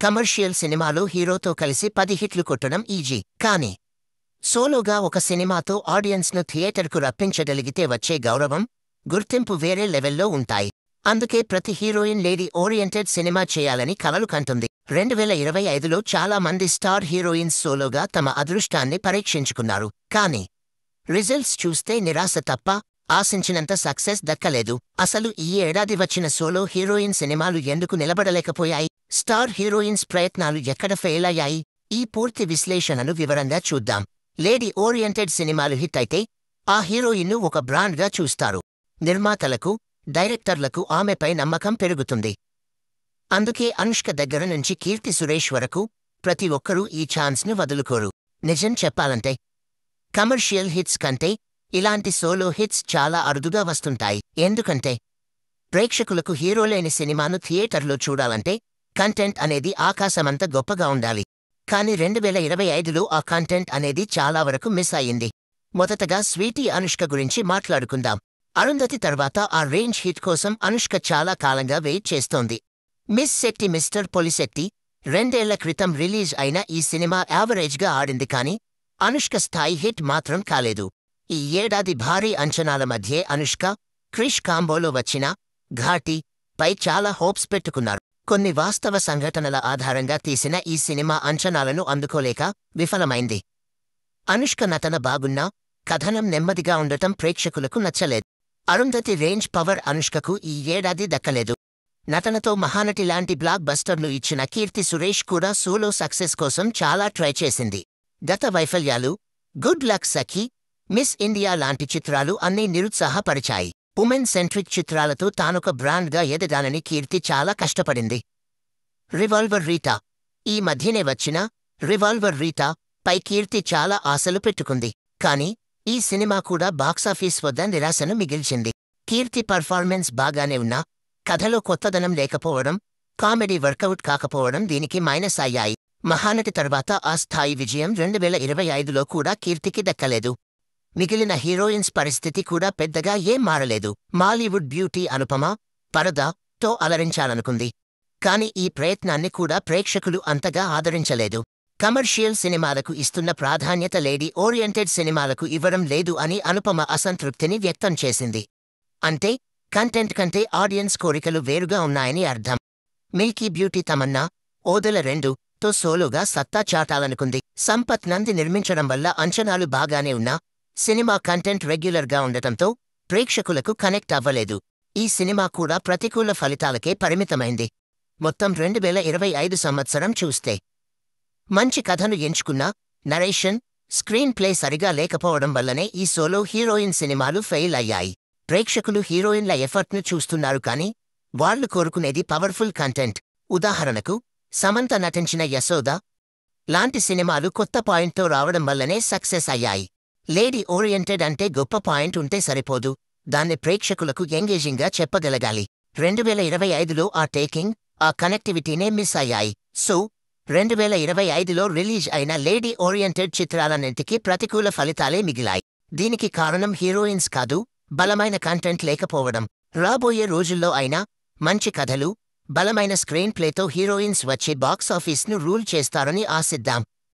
Commercial సినిమాలో హీరోతో కలిసి 10 హిట్లు కొట్టడం ఈజీ. కానీ సోలోగా ఒక సినిమాతో ఆడియన్స్ను థియేటర్కు రప్పించగలిగితే వచ్చే గౌరవం, గుర్తింపు వేరే లెవెల్లో ఉంటాయి. అందుకే ప్రతి హీరోయిన్ లేడీ ఓరియంటెడ్ సినిమా చేయాలని కలలు కంటుంది. 2025లో చాలా మంది స్టార్ హీరోయిన్స్ సోలోగా తమ అదృష్టాన్ని పరీక్షించుకున్నారు. కానీ రిజల్ట్స్ చూస్తే నిరాశ తప్ప ఆశించినంత సక్సెస్ దక్కలేదు. అసలు ఈ ఏడాది వచ్చిన సోలో హీరోయిన్ సినిమాలు ఎందుకు నిలబడలేకపోయాయి? స్టార్ హీరోయిన్స్ ప్రయత్నాలు ఎక్కడ ఫెయిల్ అయ్యాయి? ఈ పూర్తి విశ్లేషణను వివరంగా చూద్దాం. లేడీ ఓరియంటెడ్ సినిమాలు హిట్ అయితే ఆ హీరోయిన్ను ఒక బ్రాండ్గా చూస్తారు. నిర్మాతలకు, డైరెక్టర్లకు ఆమెపై నమ్మకం పెరుగుతుంది. అందుకే అనుష్క దగ్గర నుంచి కీర్తి సురేష్ వరకు ప్రతి ఒక్కరూ ఈ ఛాన్స్ను వదులుకోరు. నిజం చెప్పాలంటే కమర్షియల్ హిట్స్ కంటే ఇలాంటి సోలో హిట్స్ చాలా అరుదుగా వస్తుంటాయి. ఎందుకంటే ప్రేక్షకులకు హీరో లేని సినిమాను థియేటర్లో చూడాలంటే కంటెంట్ అనేది ఆకాశమంత గొప్పగా ఉండాలి. కానీ 2025లో ఆ కంటెంట్ అనేది చాలా వరకు మిస్ అయ్యింది. మొదటగా స్వీటీ అనుష్క గురించి మాట్లాడుకుందాం. అరుంధతి తర్వాత ఆ రేంజ్ హిట్ కోసం అనుష్క చాలా కాలంగా వెయిట్ చేస్తోంది. మిస్ శెట్టి మిస్టర్ పొలిశెట్టి 2 ఏళ్ల క్రితం రిలీజ్ అయిన ఈ సినిమా యావరేజ్గా ఆడింది. కానీ అనుష్క స్థాయి హిట్ మాత్రం కాలేదు. ఈ ఏడాది భారీ అంచనాల మధ్యే అనుష్క, క్రిష్ కాంబోలో వచ్చిన ఘాటి పై చాలా హోప్స్ పెట్టుకున్నారు. కొన్ని వాస్తవ సంఘటనల ఆధారంగా తీసిన ఈ సినిమా అంచనాలను అందుకోలేక విఫలమైంది. అనుష్క నటన బాగున్నా కథనం నెమ్మదిగా ఉండటం ప్రేక్షకులకు నచ్చలేదు. అరుంధతి రేంజ్ పవర్ అనుష్కకు ఈ ఏడాది దక్కలేదు. నటనతో మహానటి లాంటి బ్లాక్ బస్టర్లు ఇచ్చిన కీర్తి సురేష్ కూడా సోలో సక్సెస్ కోసం చాలా ట్రై చేసింది. గత వైఫల్యాలు గుడ్ లక్ సఖీ, మిస్ ఇండియా లాంటి చిత్రాలు అన్నీ నిరుత్సాహపరిచాయి. ఉమెన్ సెంట్రిక్ చిత్రాలతో తానొక బ్రాండ్గా ఎదగాలని కీర్తి చాలా కష్టపడింది. రివాల్వర్ రీటా ఈ మధ్యనే వచ్చిన రివాల్వర్ రీటా పై కీర్తి చాలా ఆశలు పెట్టుకుంది. కానీ ఈ సినిమా కూడా బాక్సాఫీస్ వద్ద నిరాశను మిగిల్చింది. కీర్తి పర్ఫార్మెన్స్ బాగానే ఉన్నా కథలో కొత్తదనం లేకపోవడం, కామెడీ వర్కౌట్ కాకపోవడం దీనికి మైనస్ అయ్యాయి. మహానటి తర్వాత ఆ స్థాయి విజయం 2025లో కూడా కీర్తికి దక్కలేదు. మిగిలిన హీరోయిన్స్ పరిస్థితి కూడా పెద్దగా ఏం మారలేదు. మాలీవుడ్ బ్యూటీ అనుపమ పరదాతో అలరించాలనుకుంది. కాని ఈ ప్రయత్నాన్ని కూడా ప్రేక్షకులు అంతగా ఆదరించలేదు. కమర్షియల్ సినిమాలకు ఇస్తున్న ప్రాధాన్యత లేడీ ఓరియంటెడ్ సినిమాలకు ఇవ్వడం లేదు అని అనుపమ అసంతృప్తిని వ్యక్తం చేసింది. అంటే కంటెంట్ కంటే ఆడియన్స్ కోరికలు వేరుగా ఉన్నాయని అర్థం. మిల్కీ బ్యూటీ తమన్నా ఓదెల 2తో సోలోగా సత్తా చాటాలనుకుంది. సంపత్ నంది నిర్మించడం వల్ల అంచనాలు బాగానే ఉన్నా సినిమా కంటెంట్ రెగ్యులర్గా ఉండటంతో ప్రేక్షకులకు కనెక్ట్ అవ్వలేదు. ఈ సినిమా కూడా ప్రతికూల ఫలితాలకే పరిమితమైంది. మొత్తం 2025 సంవత్సరం చూస్తే మంచి కథను ఎంచుకున్నా నరేషన్, స్క్రీన్ ప్లే సరిగా లేకపోవడం వల్లనే ఈ సోలో హీరోయిన్ సినిమాలు ఫెయిల్ అయ్యాయి. ప్రేక్షకులు హీరోయిన్ల ఎఫర్ట్ను చూస్తున్నారు కానీ వాళ్లు కోరుకునేది పవర్ఫుల్ కంటెంట్. ఉదాహరణకు సమంత నటించిన యశోద లాంటి సినిమాలు కొత్త పాయింట్తో రావడం వల్లనే సక్సెస్ అయ్యాయి. లేడీ ఓరియంటెడ్ అంటే గొప్ప పాయింట్ ఉంటే సరిపోదు, దాన్ని ప్రేక్షకులకు ఎంగేజింగ్గా చెప్పగలగాలి. 2025లో ఆ టేకింగ్, ఆ కనెక్టివిటీనే మిస్ అయ్యాయి. సో 2025లో రిలీజ్ అయిన లేడీ ఓరియంటెడ్ చిత్రాలన్నింటికీ ప్రతికూల ఫలితాలే మిగిలాయి. దీనికి కారణం హీరోయిన్స్ కాదు, బలమైన కంటెంట్ లేకపోవడం. రాబోయే రోజుల్లో అయినా మంచి కథలు, బలమైన స్క్రీన్ ప్లేతో హీరోయిన్స్ వచ్చి బాక్సాఫీస్ను రూల్ చేస్తారని ఆశిద్దాం.